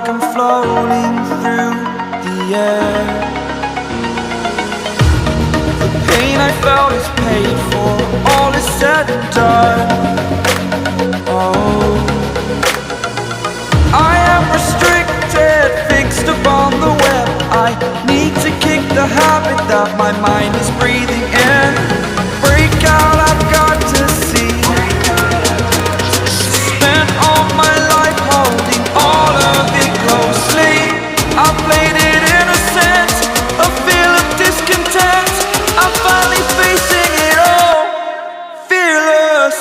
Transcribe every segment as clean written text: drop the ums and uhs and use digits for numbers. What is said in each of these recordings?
like I'm floating through the air. The pain I felt is paid for, all is said and done. Oh, I am restricted, fixed upon the web. I need to kick the habit that my mind is breathing in. Break out, I've got to see. Spent all my life holding all of it closely. I played it innocent, a feel of discontent. I'm finally facing it all, fearless.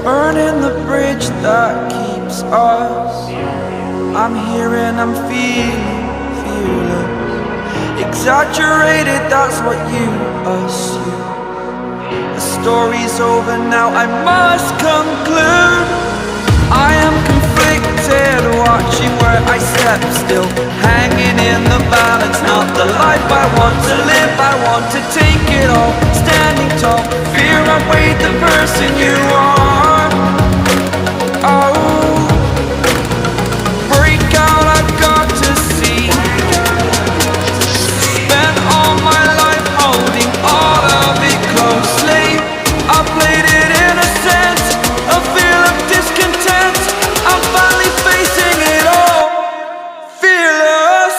Burning the bridge that keeps us. I'm here and I'm feeling fearless. Exaggerated, that's what you assume. The story's over now, I must conclude. I am conflicted, watching where I step still, hanging in the balance. Not the life I want to live, I want to take it all. Standing tall, fear outweighed the person you are. Oh, break out, I've got to see. Spent all my life holding all of it closely. I played it innocent, a feel of discontent. I'm finally facing it all, fearless.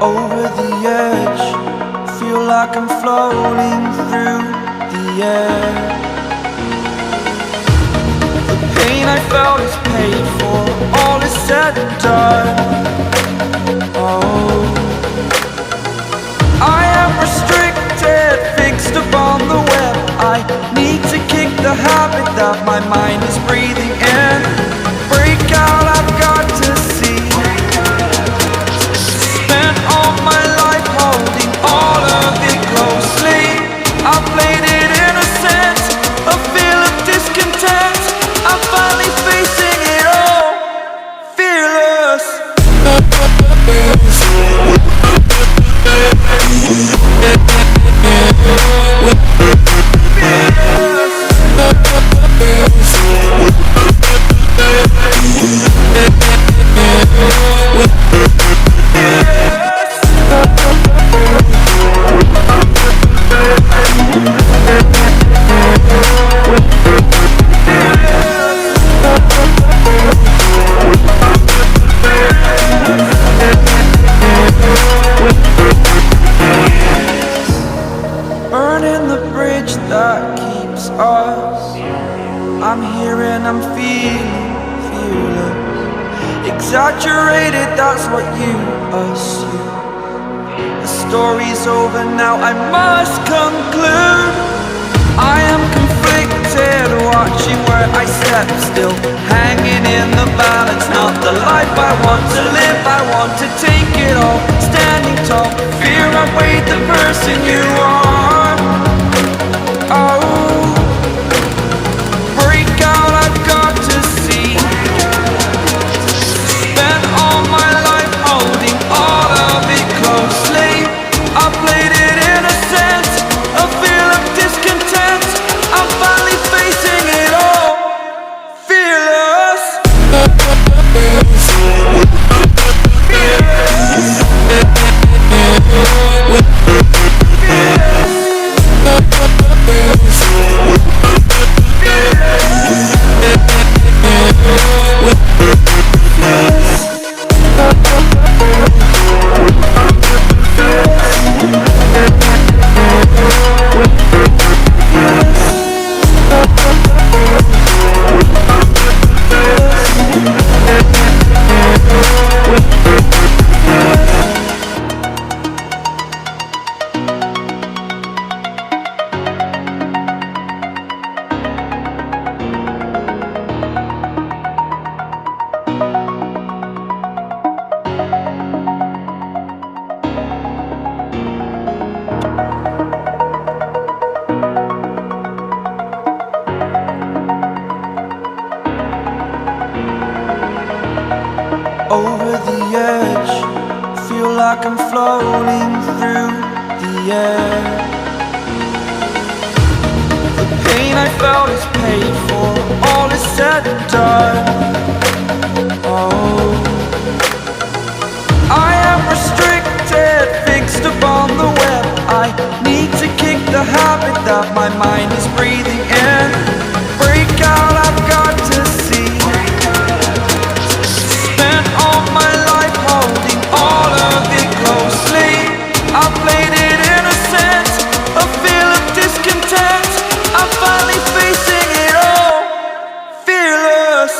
Over the edge, feel like I'm floating through the air. The pain I felt is paid for, all is said and done. Oh, I am restricted, fixed upon the web. I need to kick the habit that my mind is breathing in. Break out, I've got to see. Spent all my life holding all of it closely. I played it innocent, a feel of discontent. I'm finally facing it all, fearless. Burning the bridge that keeps us. I'm here and I'm feeling fearless. Exaggerated, that's what you assume. The story's over now, I must conclude. I am conflicted, watching where I step still, hanging in the balance. Not the life I want to live, I want to take it all. Standing tall, fear outweighed the person you are. Oh, over the edge. Feel like I'm floating through the air. The pain I felt is paid for, all is said and done. Oh, I am restricted, fixed upon the web. I need to kick the habit that my mind is breathing in. Break out, I've got to see. Spent all my life holding all of it closely. I played it innocent, a feel of discontent. I'm finally facing it all, fearless.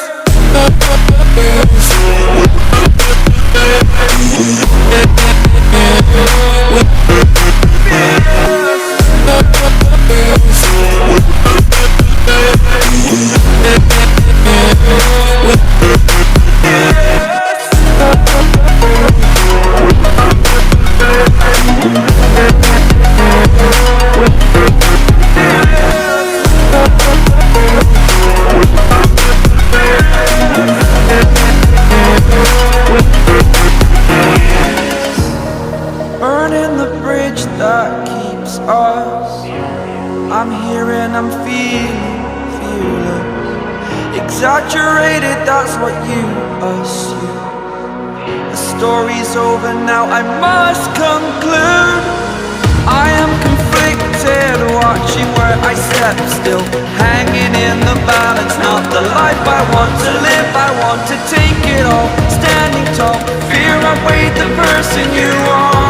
Burning the bridge that keeps us. I'm here and I'm feeling fearless. Exaggerated, that's what you assume. The story's over now, I must conclude. I am conflicted, watching where I step still, hanging in the balance. Not the life I want to live, I want to take it all. Standing tall, fear I weighed the person you are.